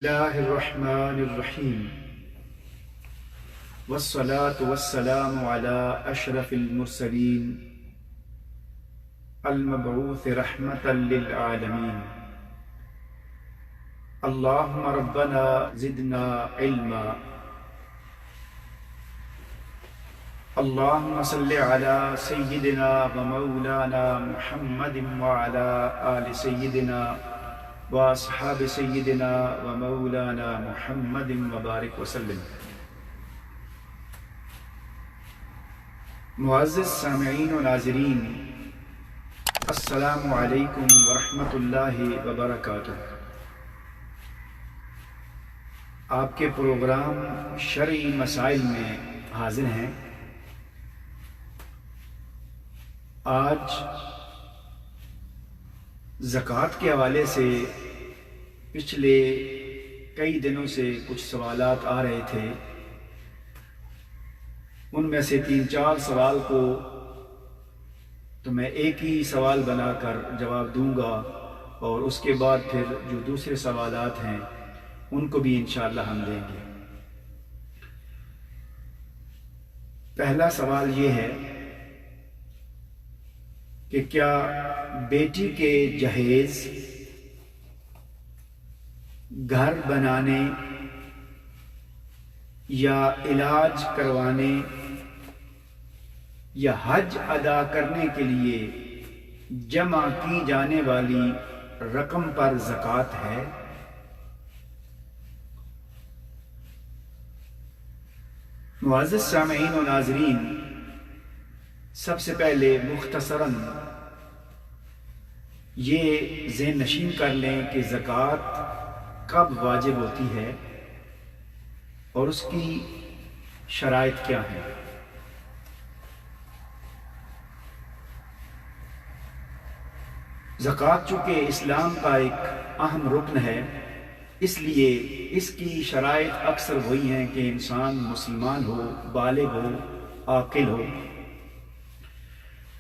الله الرحمن الرحيم والصلاة والسلام على أشرف المرسلين المبعوث رحمة للعالمين. اللهم ربنا زدنا علما. اللهم صل على سيدنا ومولانا محمد وعلى آل سيدنا واصحاب سیدنا و مولانا محمد وبارک وسلم. معزز سامعین و ناظرین، السلام علیکم ورحمۃ اللہ وبرکاتہ. آپ کے پروگرام شرعی مسائل میں حاضر ہیں. آج زکوٰۃ کے حوالے سے پچھلے کئی دنوں سے کچھ سوالات آ رہے تھے. ان میں سے 3-4 سوال کو تو میں ایک ہی سوال بنا کر جواب دوں گا، اور اس کے بعد پھر جو دوسرے سوالات ہیں ان کو بھی انشاءاللہ ہم لیں گے. پہلا سوال یہ ہے کہ کیا بیٹی کے جہیز گھر بنانے یا علاج کروانے یا حج ادا کرنے کے لیے جمع کی جانے والی رقم پر زکوٰۃ ہے؟ معزز سامعین و ناظرین، سب سے پہلے مختصراً یہ ذہن نشین کر لیں کہ زکوٰۃ کب واجب ہوتی ہے اور اس کی شرائط کیا ہیں. زکوٰۃ چونکہ اسلام کا ایک اہم رکن ہے، اس لیے اس کی شرائط اکثر وہی ہیں کہ انسان مسلمان ہو، بالغ ہو، عاقل ہو.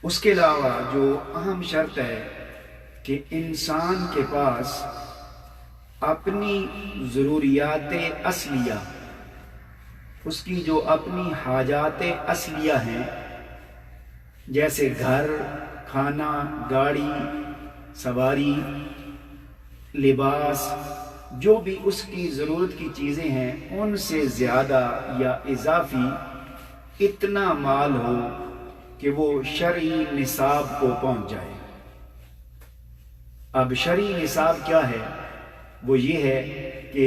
اس کے علاوہ جو اہم شرط ہے کہ انسان کے پاس اپنی ضروریات اصلیہ، اس کی جو اپنی حاجات اصلیہ ہیں، جیسے گھر، کھانا، گاڑی، سواری، لباس، جو بھی اس کی ضرورت کی چیزیں ہیں، ان سے زیادہ یا اضافی اتنا مال ہو کہ وہ شرعی نصاب کو پہنچ جائے. اب شرعی نصاب کیا ہے؟ وہ یہ ہے کہ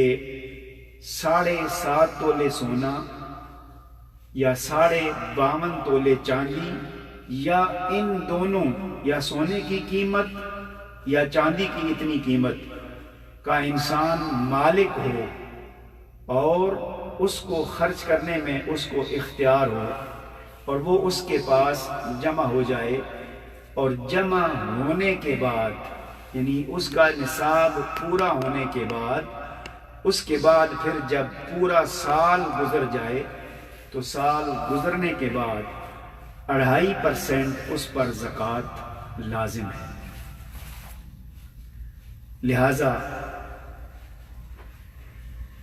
7.5 تولے سونا یا 52.5 تولے چاندی، یا ان دونوں، یا سونے کی قیمت یا چاندی کی اتنی قیمت کا انسان مالک ہو اور اس کو خرچ کرنے میں اس کو اختیار ہو، اور وہ اس کے پاس جمع ہو جائے. اور جمع ہونے کے بعد، یعنی اس کا نصاب پورا ہونے کے بعد، اس کے بعد پھر جب پورا سال گزر جائے تو سال گزرنے کے بعد 2.5% اس پر زکوٰۃ لازم ہے. لہذا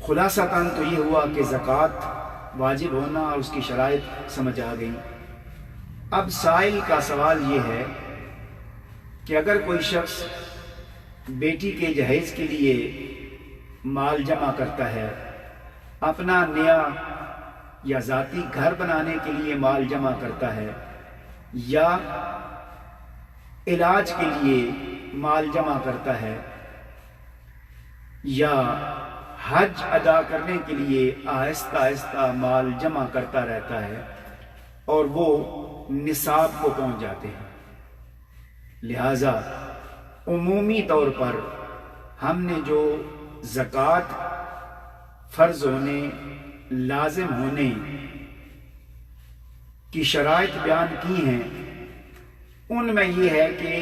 خلاصتاً تو یہ ہوا کہ زکوٰۃ واجب ہونا اور اس کی شرائط سمجھ آ گئی. اب سائل کا سوال یہ ہے کہ اگر کوئی شخص بیٹی کے جہیز کے لیے مال جمع کرتا ہے، اپنا نیا یا ذاتی گھر بنانے کے لیے مال جمع کرتا ہے، یا علاج کے لیے مال جمع کرتا ہے، یا حج ادا کرنے کے لیے آہستہ آہستہ مال جمع کرتا رہتا ہے اور وہ نصاب کو پہنچ جاتے ہیں. لہذا عمومی طور پر ہم نے جو زکوٰۃ فرض ہونے، لازم ہونے کی شرائط بیان کی ہیں، ان میں یہ ہے کہ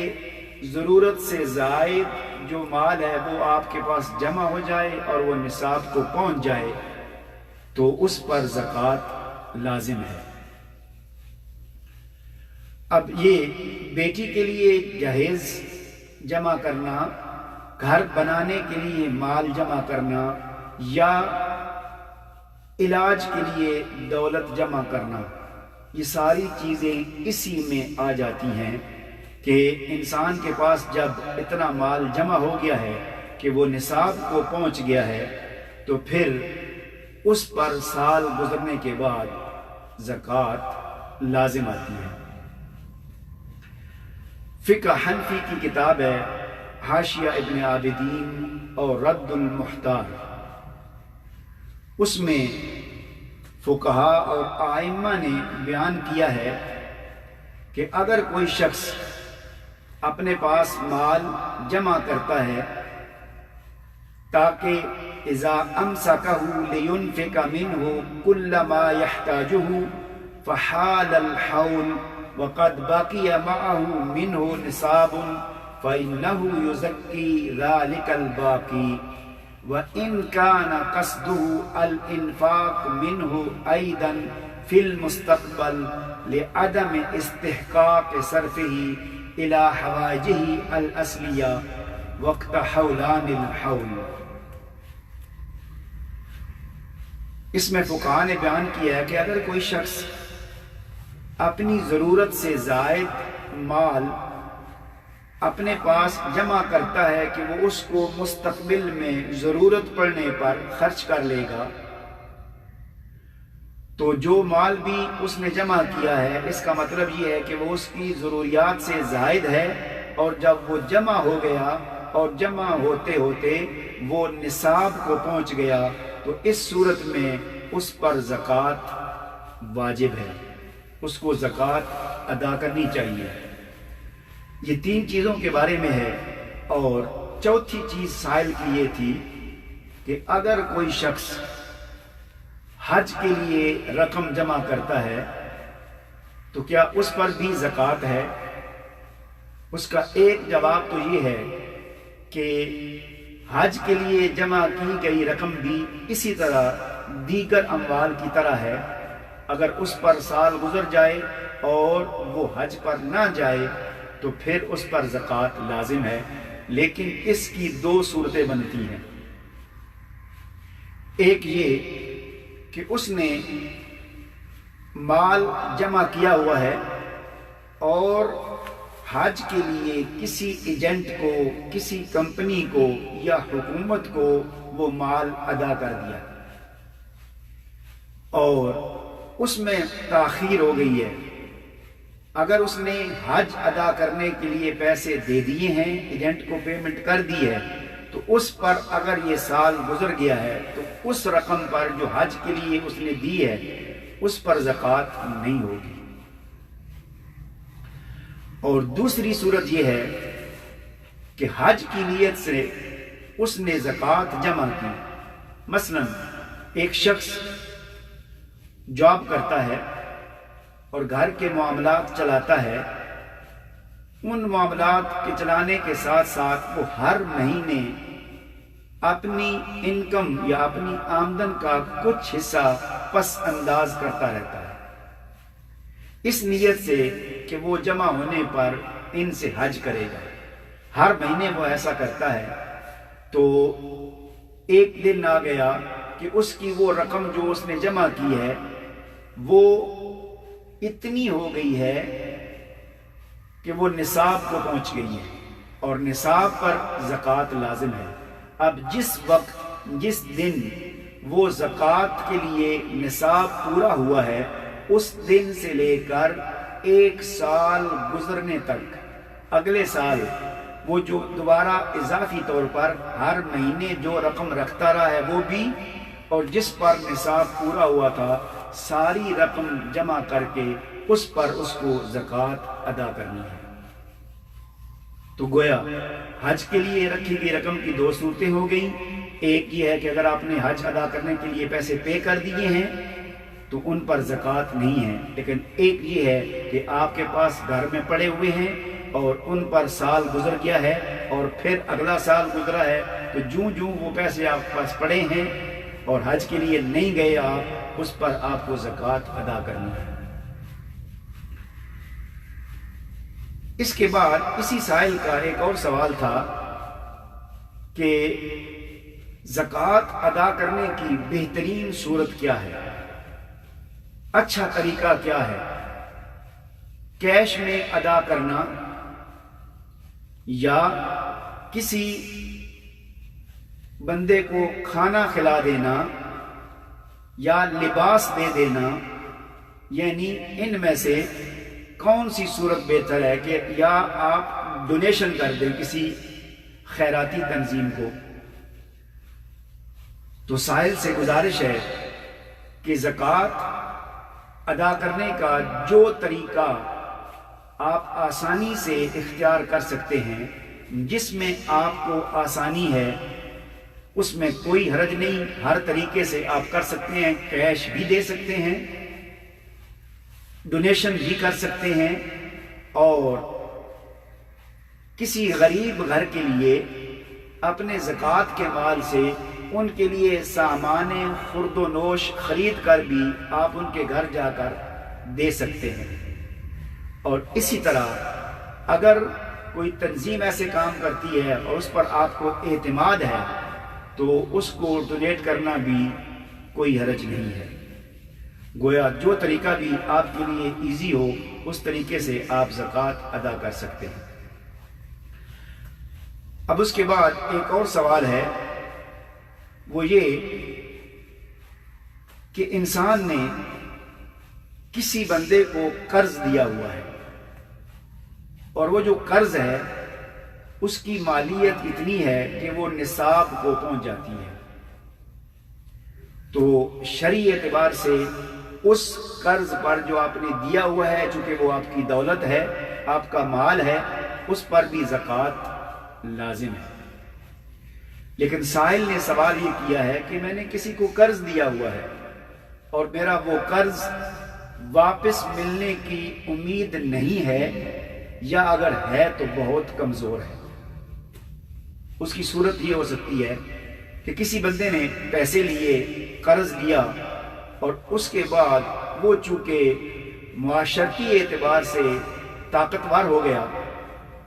ضرورت سے زائد جو مال ہے وہ آپ کے پاس جمع ہو جائے اور وہ نصاب کو پہنچ جائے تو اس پر زکوٰۃ لازم ہے. اب یہ بیٹی کے لیے جہیز جمع کرنا، گھر بنانے کے لیے مال جمع کرنا، یا علاج کے لیے دولت جمع کرنا، یہ ساری چیزیں اسی میں آ جاتی ہیں کہ انسان کے پاس جب اتنا مال جمع ہو گیا ہے کہ وہ نصاب کو پہنچ گیا ہے تو پھر اس پر سال گزرنے کے بعد زکوٰۃ لازم آتی ہے۔ فقہ حنفی کی کتاب ہے حاشیہ ابن عابدین اور رد المحتار، اس میں فقہا اور ائمہ نے بیان کیا ہے کہ اگر کوئی شخص اپنے پاس مال جمع کرتا ہے تاکہ اذا امسکہ لینفق منہ کل ما یحتاجہ فحال الحول وقد بقی معه منہ نصاب فإنہ یزکی ذلک الباقی وإن كان قصده الإنفاق منه أيضا في المستقبل لعدم استحقاق صرفه إلى حوائجه الأصلية وقت حولان الحول۔ اس میں فقہا نے بیان کیا ہے کہ اگر کوئی شخص اپنی ضرورت سے زائد مال اپنے پاس جمع کرتا ہے کہ وہ اس کو مستقبل میں ضرورت پڑنے پر خرچ کر لے گا، تو جو مال بھی اس نے جمع کیا ہے اس کا مطلب یہ ہے کہ وہ اس کی ضروریات سے زائد ہے، اور جب وہ جمع ہو گیا اور جمع ہوتے ہوتے وہ نصاب کو پہنچ گیا تو اس صورت میں اس پر زکوٰۃ واجب ہے، اس کو زکوٰۃ ادا کرنی چاہیے۔ یہ تین چیزوں کے بارے میں ہے، اور چوتھی چیز سائل کی یہ تھی کہ اگر کوئی شخص حج کے لیے رقم جمع کرتا ہے تو کیا اس پر بھی زکوٰۃ ہے؟ اس کا ایک جواب تو یہ ہے کہ حج کے لیے جمع کی گئی رقم بھی اسی طرح دیگر اموال کی طرح ہے، اگر اس پر سال گزر جائے اور وہ حج پر نہ جائے تو پھر اس پر زکوٰۃ لازم ہے، لیکن اس کی دو صورتیں بنتی ہیں۔ ایک یہ کہ اس نے مال جمع کیا ہوا ہے اور حج کے لیے کسی ایجنٹ کو، کسی کمپنی کو یا حکومت کو وہ مال ادا کر دیا اور اس میں تاخیر ہو گئی ہے۔ اگر اس نے حج ادا کرنے کے لیے پیسے دے دیے ہیں، ایجنٹ کو پیمنٹ کر دی ہے، تو اس پر اگر یہ سال گزر گیا ہے تو اس رقم پر جو حج کے لیے اس نے دی ہے اس پر زکوٰۃ نہیں ہوگی۔ اور دوسری صورت یہ ہے کہ حج کی نیت سے اس نے زکوٰۃ جمع کی، مثلا ایک شخص جاب کرتا ہے اور گھر کے معاملات چلاتا ہے، ان معاملات کے چلانے کے ساتھ ساتھ وہ ہر مہینے اپنی انکم یا اپنی آمدن کا کچھ حصہ پس انداز کرتا رہتا ہے، اس نیت سے کہ وہ جمع ہونے پر ان سے حج کرے گا۔ ہر مہینے وہ ایسا کرتا ہے تو ایک دن آ گیا کہ اس کی وہ رقم جو اس نے جمع کی ہے وہ اتنی ہو گئی ہے کہ وہ نصاب کو پہنچ گئی ہے اور نصاب پر زکوٰۃ لازم ہے۔ اب جس وقت، جس دن وہ زکوٰۃ کے لیے نصاب پورا ہوا ہے، اس دن سے لے کر ایک سال گزرنے تک، اگلے سال وہ جو دوبارہ اضافی طور پر ہر مہینے جو رقم رکھتا رہا ہے وہ بھی، اور جس پر نصاب پورا ہوا تھا ساری رقم جمع کر کے اس پر اس کو زکوٰۃ ادا کرنی ہے۔ تو گویا حج کے لیے رکھی گئی رقم کی دو صورتیں ہو گئیں، ایک یہ ہے کہ اگر آپ نے حج ادا کرنے کے لیے پیسے پے کر دیے ہیں تو ان پر زکوٰۃ نہیں ہے، لیکن ایک یہ ہے کہ آپ کے پاس گھر میں پڑے ہوئے ہیں اور ان پر سال گزر گیا ہے اور پھر اگلا سال گزرا ہے، تو جوں وہ پیسے آپ کے پاس پڑے ہیں اور حج کے لیے نہیں گئے آپ، اس پر آپ کو زکوٰۃ ادا کرنی ہے۔ اس کے بعد اسی سائل کا ایک اور سوال تھا کہ زکوٰۃ ادا کرنے کی بہترین صورت کیا ہے، اچھا طریقہ کیا ہے؟ کیش میں ادا کرنا یا کسی بندے کو کھانا کھلا دینا یا لباس دے دینا، یعنی ان میں سے کون سی صورت بہتر ہے؟ کہ یا آپ ڈونیشن کر دیں کسی خیراتی تنظیم کو؟ تو سائل سے گزارش ہے کہ زکوٰۃ ادا کرنے کا جو طریقہ آپ آسانی سے اختیار کر سکتے ہیں، جس میں آپ کو آسانی ہے، اس میں کوئی حرج نہیں، ہر طریقے سے آپ کر سکتے ہیں۔ کیش بھی دے سکتے ہیں، ڈونیشن بھی کر سکتے ہیں، اور کسی غریب گھر کے لیے اپنے زکوٰۃ کے مال سے ان کے لیے سامان خورد و نوش خرید کر بھی آپ ان کے گھر جا کر دے سکتے ہیں۔ اور اسی طرح اگر کوئی تنظیم ایسے کام کرتی ہے اور اس پر آپ کو اعتماد ہے تو اس کو ڈونیٹ کرنا بھی کوئی حرج نہیں ہے۔ گویا جو طریقہ بھی آپ کے لیے ایزی ہو اس طریقے سے آپ زکوٰۃ ادا کر سکتے ہیں۔ اب اس کے بعد ایک اور سوال ہے، وہ یہ کہ انسان نے کسی بندے کو قرض دیا ہوا ہے، اور وہ جو قرض ہے اس کی مالیت اتنی ہے کہ وہ نصاب کو پہنچ جاتی ہے، تو شرعی اعتبار سے اس قرض پر جو آپ نے دیا ہوا ہے، چونکہ وہ آپ کی دولت ہے، آپ کا مال ہے، اس پر بھی زکوٰۃ لازم ہے۔ لیکن سائل نے سوال یہ کیا ہے کہ میں نے کسی کو قرض دیا ہوا ہے اور میرا وہ قرض واپس ملنے کی امید نہیں ہے، یا اگر ہے تو بہت کمزور ہے۔ اس کی صورت یہ ہو سکتی ہے کہ کسی بندے نے پیسے لیے، قرض لیا، اور اس کے بعد وہ چونکہ معاشرتی اعتبار سے طاقتور ہو گیا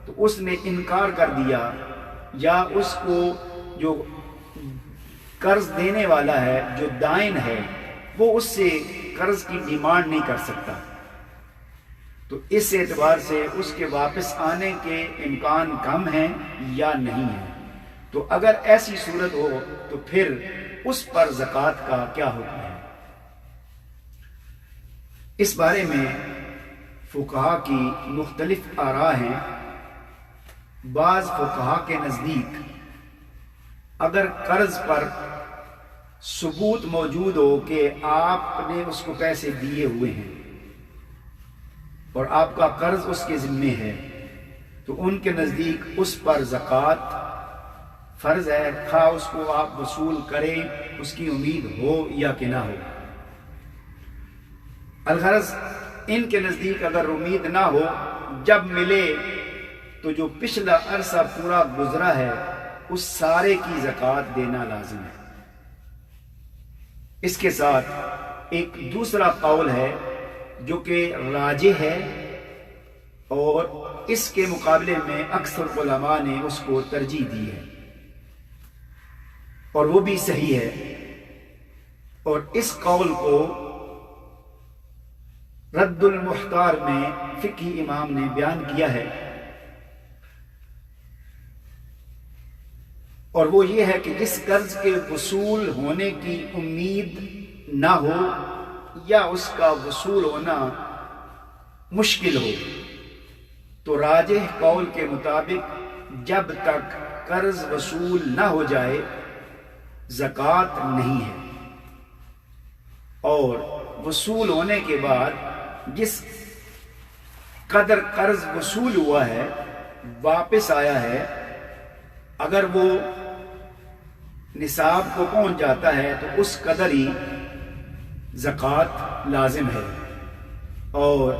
تو اس نے انکار کر دیا، یا اس کو جو قرض دینے والا ہے، جو دائن ہے، وہ اس سے قرض کی ڈیمانڈ نہیں کر سکتا، تو اس اعتبار سے اس کے واپس آنے کے امکان کم ہیں یا نہیں ہیں۔ تو اگر ایسی صورت ہو تو پھر اس پر زکوٰۃ کا کیا حکم ہے؟ اس بارے میں فقہا کی مختلف آراء ہیں۔ بعض فقہا کے نزدیک اگر قرض پر ثبوت موجود ہو کہ آپ نے اس کو پیسے دیے ہوئے ہیں اور آپ کا قرض اس کے ذمے ہے، تو ان کے نزدیک اس پر زکوٰۃ فرض ہے، خواہ اس کو آپ وصول کریں، اس کی امید ہو یا کہ نہ ہو۔ الغرض ان کے نزدیک اگر امید نہ ہو، جب ملے تو جو پچھلا عرصہ پورا گزرا ہے اس سارے کی زکوٰۃ دینا لازم ہے۔ اس کے ساتھ ایک دوسرا قول ہے جو کہ راجح ہے، اور اس کے مقابلے میں اکثر علماء نے اس کو ترجیح دی ہے، اور وہ بھی صحیح ہے، اور اس قول کو رد المحتار میں فقہی امام نے بیان کیا ہے، اور وہ یہ ہے کہ جس قرض کے وصول ہونے کی امید نہ ہو یا اس کا وصول ہونا مشکل ہو، تو راجح قول کے مطابق جب تک قرض وصول نہ ہو جائے زکوٰۃ نہیں ہے، اور وصول ہونے کے بعد جس قدر قرض وصول ہوا ہے واپس آیا ہے، اگر وہ نصاب کو پہنچ جاتا ہے تو اس قدر ہی زکوٰۃ لازم ہے، اور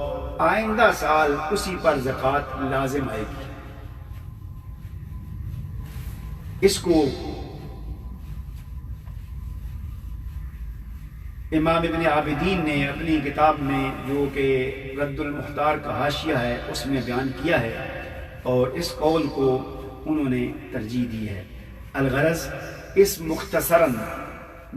آئندہ سال اسی پر زکوٰۃ لازم آئے گی۔ اس کو امام ابن عابدین نے اپنی کتاب میں جو کہ رد المحتار کا حاشیہ ہے اس میں بیان کیا ہے، اور اس قول کو انہوں نے ترجیح دی ہے۔ الغرض اس مختصراً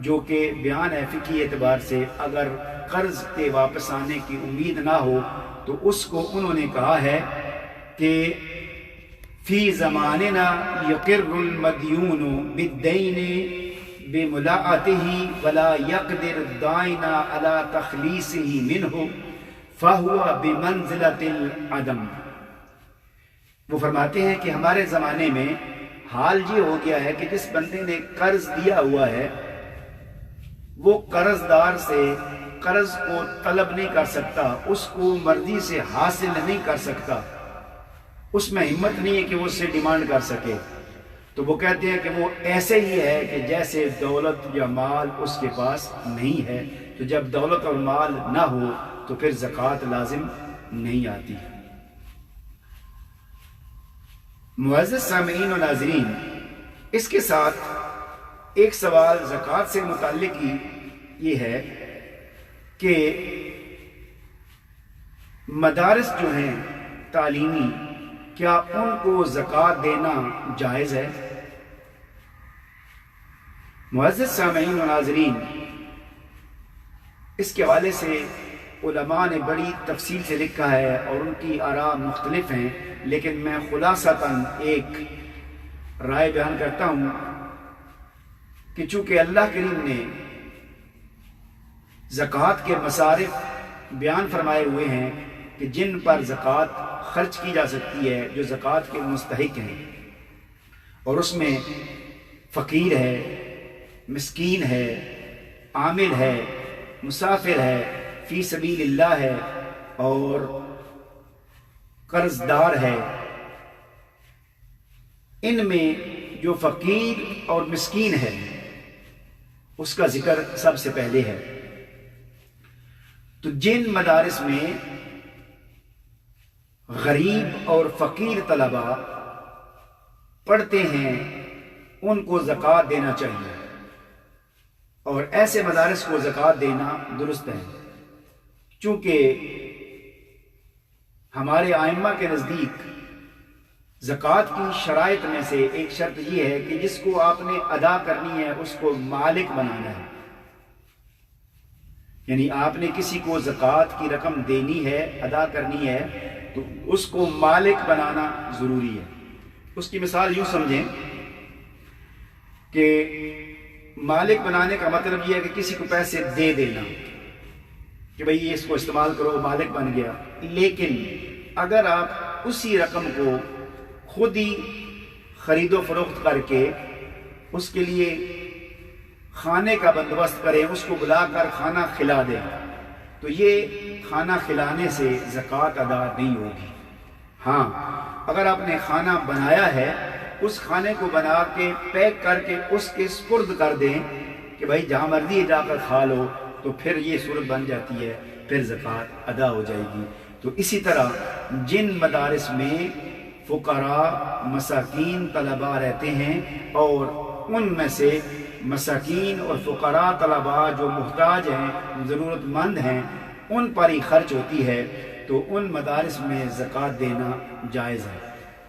جو کہ بیان ہے فقہی اعتبار سے، اگر قرض کے واپس آنے کی امید نہ ہو تو اس کو انہوں نے کہا ہے کہ فی زماننا یقر المدیون بالدین بملاءته ولا يقدر الدائن على تخلیصه منه فهو بمنزلة العدم۔ وہ فرماتے ہیں کہ ہمارے زمانے میں حال یہ ہو گیا ہے کہ جس بندے نے قرض دیا ہوا ہے وہ قرض دار سے قرض کو طلب نہیں کر سکتا، اس کو مرضی سے حاصل نہیں کر سکتا، اس میں ہمت نہیں ہے کہ وہ اس سے ڈیمانڈ کر سکے۔ تو وہ کہتے ہیں کہ وہ ایسے ہی ہے کہ جیسے دولت یا مال اس کے پاس نہیں ہے، تو جب دولت اور مال نہ ہو تو پھر زکوٰۃ لازم نہیں آتی۔ معزز سامعین و ناظرین، اس کے ساتھ ایک سوال زکوٰۃ سے متعلق ہی یہ ہے کہ مدارس جو ہیں تعلیمی، کیا ان کو زکوٰۃ دینا جائز ہے؟ معزز سامعین و ناظرین، اس کے حوالے سے علماء نے بڑی تفصیل سے لکھا ہے اور ان کی آراء مختلف ہیں، لیکن میں خلاصتاً ایک رائے بیان کرتا ہوں کہ چونکہ اللہ کریم نے زکوٰۃ کے مصارف بیان فرمائے ہوئے ہیں کہ جن پر زکوٰۃ خرچ کی جا سکتی ہے، جو زکوٰۃ کے مستحق ہیں، اور اس میں فقیر ہے، مسکین ہے، عامل ہے، مسافر ہے، فی سبیل اللہ ہے اور قرض دار ہے۔ ان میں جو فقیر اور مسکین ہے اس کا ذکر سب سے پہلے ہے۔ تو جن مدارس میں غریب اور فقیر طلباء پڑھتے ہیں ان کو زکوٰۃ دینا چاہیے، اور ایسے مدارس کو زکوٰۃ دینا درست ہے، چونکہ ہمارے ائمہ کے نزدیک زکوٰۃ کی شرائط میں سے ایک شرط یہ ہے کہ جس کو آپ نے ادا کرنی ہے اس کو مالک بنانا ہے، یعنی آپ نے کسی کو زکوٰۃ کی رقم دینی ہے، ادا کرنی ہے، تو اس کو مالک بنانا ضروری ہے۔ اس کی مثال یوں سمجھیں کہ مالک بنانے کا مطلب یہ ہے کہ کسی کو پیسے دے دینا کہ بھئی اس کو استعمال کرو، مالک بن گیا۔ لیکن اگر آپ اسی رقم کو خود ہی خرید و فروخت کر کے اس کے لیے کھانے کا بندوبست کریں، اس کو بلا کر کھانا کھلا دیں، تو یہ کھانا کھلانے سے زکوٰۃ ادا نہیں ہوگی۔ ہاں، اگر آپ نے کھانا بنایا ہے، اس کھانے کو بنا کے پیک کر کے اس کے سپرد کر دیں کہ بھائی جہاں مرضی جا کر کھا لو، تو پھر یہ صورت بن جاتی ہے، پھر زکوٰۃ ادا ہو جائے گی۔ تو اسی طرح جن مدارس میں فقراء مساکین طلباء رہتے ہیں اور ان میں سے مساکین اور فقراء طلباء جو محتاج ہیں، ضرورت مند ہیں، ان پر ہی خرچ ہوتی ہے، تو ان مدارس میں زکوٰۃ دینا جائز ہے۔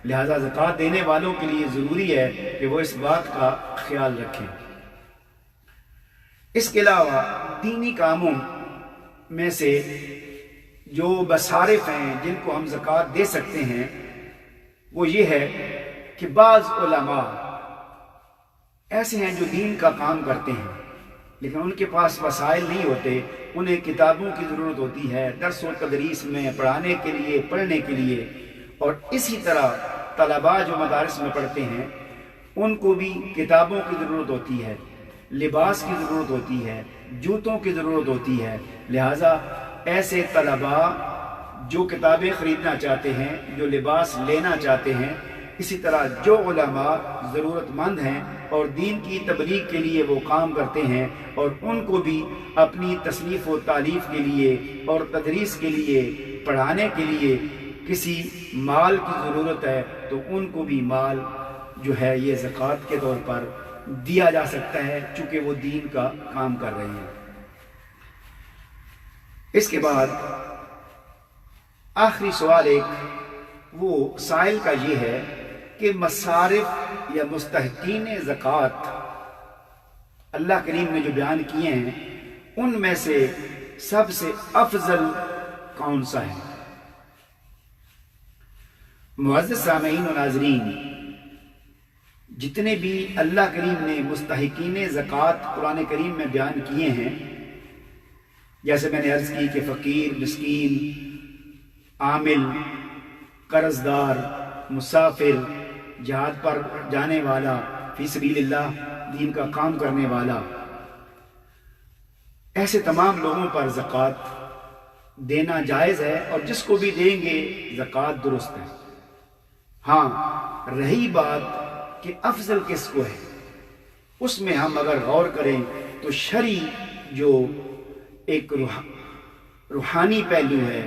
لہذا زکوٰۃ دینے والوں کے لیے ضروری ہے کہ وہ اس بات کا خیال رکھیں۔ اس کے علاوہ دینی کاموں میں سے جو مصارف ہیں جن کو ہم زکوٰۃ دے سکتے ہیں وہ یہ ہے کہ بعض علماء ایسے ہیں جو دین کا کام کرتے ہیں لیکن ان کے پاس وسائل نہیں ہوتے، انہیں کتابوں کی ضرورت ہوتی ہے درس و تدریس میں پڑھانے کے لیے، پڑھنے کے لیے، اور اسی طرح طلباء جو مدارس میں پڑھتے ہیں ان کو بھی کتابوں کی ضرورت ہوتی ہے، لباس کی ضرورت ہوتی ہے، جوتوں کی ضرورت ہوتی ہے۔ لہٰذا ایسے طلباء جو کتابیں خریدنا چاہتے ہیں، جو لباس لینا چاہتے ہیں، اسی طرح جو علماء ضرورت مند ہیں اور دین کی تبلیغ کے لیے وہ کام کرتے ہیں اور ان کو بھی اپنی تصنیف و تالیف کے لیے اور تدریس کے لیے، پڑھانے کے لیے کسی مال کی ضرورت ہے، تو ان کو بھی مال جو ہے یہ زکوٰۃ کے طور پر دیا جا سکتا ہے، چونکہ وہ دین کا کام کر رہے ہیں۔ اس کے بعد آخری سوال ایک وہ سائل کا یہ ہے کہ مصارف یا مستحقین زکوٰۃ اللہ کریم نے جو بیان کیے ہیں ان میں سے سب سے افضل کون سا ہے؟ معزز سامعین و ناظرین، جتنے بھی اللہ کریم نے مستحقین زکوٰۃ قرآن کریم میں بیان کیے ہیں، جیسے میں نے عرض کی کہ فقیر، مسکین، عامل، قرض دار، مسافر، جہاد پر جانے والا، فی سبیل اللہ دین کا کام کرنے والا، ایسے تمام لوگوں پر زکوٰۃ دینا جائز ہے، اور جس کو بھی دیں گے زکوٰۃ درست ہے۔ ہاں، رہی بات کہ افضل کس کو ہے، اس میں ہم اگر غور کریں تو شرعی جو ایک روحانی پہلو ہے،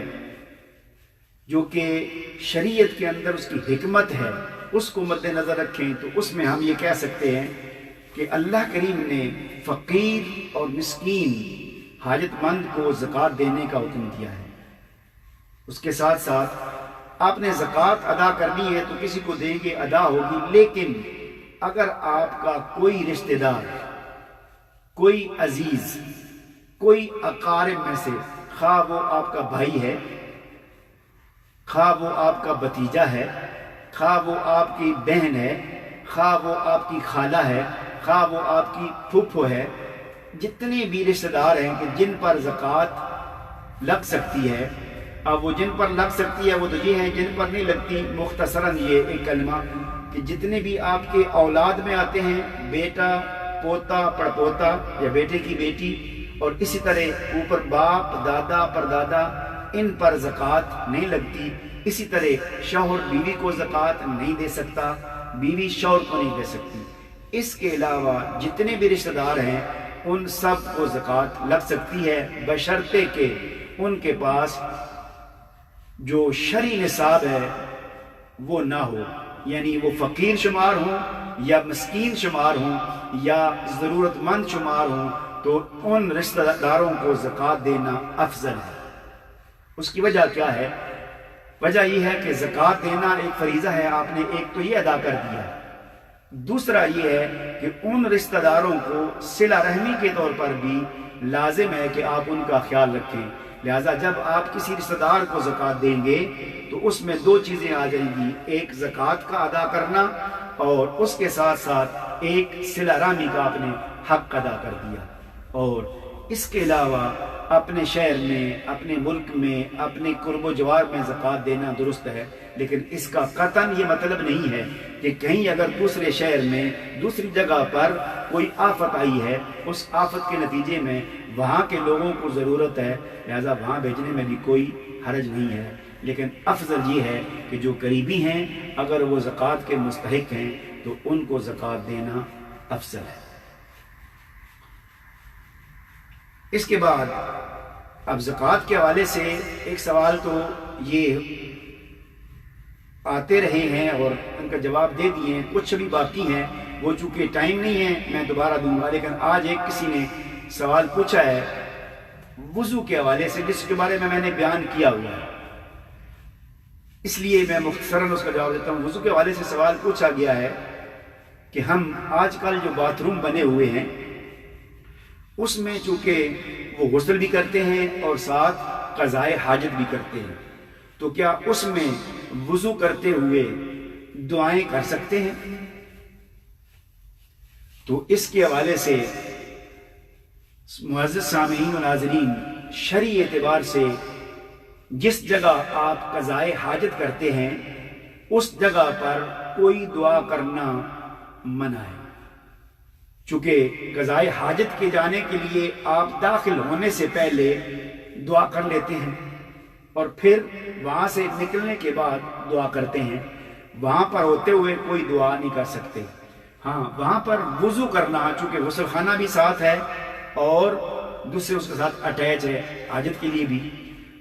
جو کہ شریعت کے اندر اس کی حکمت ہے، اس کو مد نظر رکھیں تو اس میں ہم یہ کہہ سکتے ہیں کہ اللہ کریم نے فقیر اور مسکین حاجت مند کو زکوٰۃ دینے کا حکم دیا ہے۔ اس کے ساتھ ساتھ آپ نے زکوٰۃ ادا کرنی ہے تو کسی کو دیں گے، ادا ہوگی، لیکن اگر آپ کا کوئی رشتہ دار، کوئی عزیز، کوئی اقارب میں سے، خواہ وہ آپ کا بھائی ہے، خواہ وہ آپ کا بھتیجا ہے، خواہ وہ آپ کی بہن ہے، خواہ وہ آپ کی خالہ ہے، خواہ وہ آپ کی پھوپھو ہے، جتنے بھی رشتہ دار ہیں کہ جن پر زکوٰۃ لگ سکتی ہے، اب وہ جن پر لگ سکتی ہے وہ تو یہ ہیں، جن پر نہیں لگتی مختصراً یہ ایک کلمہ کہ جتنے بھی آپ کے اولاد میں آتے ہیں، بیٹا، پوتا، پڑپوتا یا بیٹے کی بیٹی، اور اسی طرح اوپر باپ، دادا، پردادا، ان پر زکوٰۃ نہیں لگتی۔ اسی طرح شوہر بیوی کو زکوٰۃ نہیں دے سکتا، بیوی شوہر کو نہیں دے سکتی۔ اس کے علاوہ جتنے بھی رشتہ دار ہیں ان سب کو زکوٰۃ لگ سکتی ہے، بشرطے کہ ان کے پاس جو شرعی نصاب ہے وہ نہ ہو، یعنی وہ فقیر شمار ہوں یا مسکین شمار ہوں یا ضرورت مند شمار ہوں، تو ان رشتہ داروں کو زکوٰۃ دینا افضل ہے۔ اس کی وجہ کیا ہے؟ وجہ یہ ہے کہ زکوٰۃ دینا ایک فریضہ ہے، آپ نے ایک تو یہ ادا کر دیا، دوسرا یہ ہے کہ ان رشتہ داروں کو صلہ رحمی کے طور پر بھی لازم ہے کہ آپ ان کا خیال رکھیں۔ لہٰذا جب آپ کسی رشتہ دار کو زکوٰۃ دیں گے تو اس میں دو چیزیں آ جائیں گی، ایک زکوٰۃ کا ادا کرنا اور اس کے ساتھ ساتھ ایک صلہ رحمی کا آپ نے حق ادا کر دیا۔ اور اس کے علاوہ اپنے شہر میں، اپنے ملک میں، اپنے قرب و جوار میں زکوٰۃ دینا درست ہے، لیکن اس کا قطعاً یہ مطلب نہیں ہے کہ کہیں اگر دوسرے شہر میں، دوسری جگہ پر کوئی آفت آئی ہے، اس آفت کے نتیجے میں وہاں کے لوگوں کو ضرورت ہے، لہذا وہاں بھیجنے میں بھی کوئی حرج نہیں ہے، لیکن افضل یہ ہے کہ جو قریبی ہیں اگر وہ زکوٰۃ کے مستحق ہیں تو ان کو زکوٰۃ دینا افضل ہے۔ اس کے بعد اب زکوٰۃ کے حوالے سے ایک سوال تو یہ آتے رہے ہیں اور ان کا جواب دے دیے ہیں، کچھ بھی باقی ہیں، وہ چونکہ ٹائم نہیں ہے میں دوبارہ دوں گا، لیکن آج ایک کسی نے سوال پوچھا ہے وضو کے حوالے سے، جس کے بارے میں نے بیان کیا ہوا ہے، اس لیے میں مختصراً اس کا جواب دیتا ہوں۔ وضو کے حوالے سے سوال پوچھا گیا ہے کہ ہم آج کل جو باتھ روم بنے ہوئے ہیں اس میں چونکہ وہ غسل بھی کرتے ہیں اور ساتھ قضائے حاجت بھی کرتے ہیں، تو کیا اس میں وضو کرتے ہوئے دعائیں کر سکتے ہیں؟ تو اس کے حوالے سے معزز سامعین و ناظرین، شرعی اعتبار سے جس جگہ آپ قضائے حاجت کرتے ہیں اس جگہ پر کوئی دعا کرنا منع ہے، چونکہ قضائے حاجت کے جانے کے لیے آپ داخل ہونے سے پہلے دعا کر لیتے ہیں اور پھر وہاں سے نکلنے کے بعد دعا کرتے ہیں، وہاں پر ہوتے ہوئے کوئی دعا نہیں کر سکتے۔ ہاں، وہاں پر وضو کرنا، چونکہ غسل خانہ بھی ساتھ ہے اور دوسرے اس کے ساتھ اٹیچ ہے حاجت کے لیے بھی،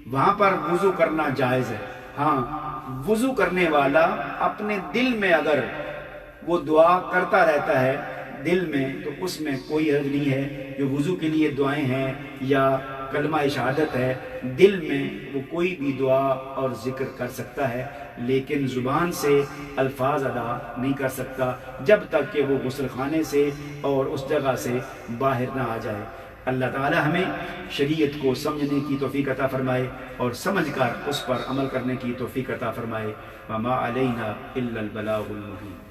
وہاں پر وضو کرنا جائز ہے۔ ہاں، وضو کرنے والا اپنے دل میں اگر وہ دعا کرتا رہتا ہے دل میں، تو اس میں کوئی حرج نہیں ہے۔ جو وضو کے لیے دعائیں ہیں یا کلمہ شہادت ہے، دل میں وہ کوئی بھی دعا اور ذکر کر سکتا ہے، لیکن زبان سے الفاظ ادا نہیں کر سکتا جب تک کہ وہ غسل خانے سے اور اس جگہ سے باہر نہ آ جائے۔ اللہ تعالی ہمیں شریعت کو سمجھنے کی توفیق عطا فرمائے اور سمجھ کر اس پر عمل کرنے کی توفیق عطا فرمائے۔ وما علینا الا البلاغ المبین۔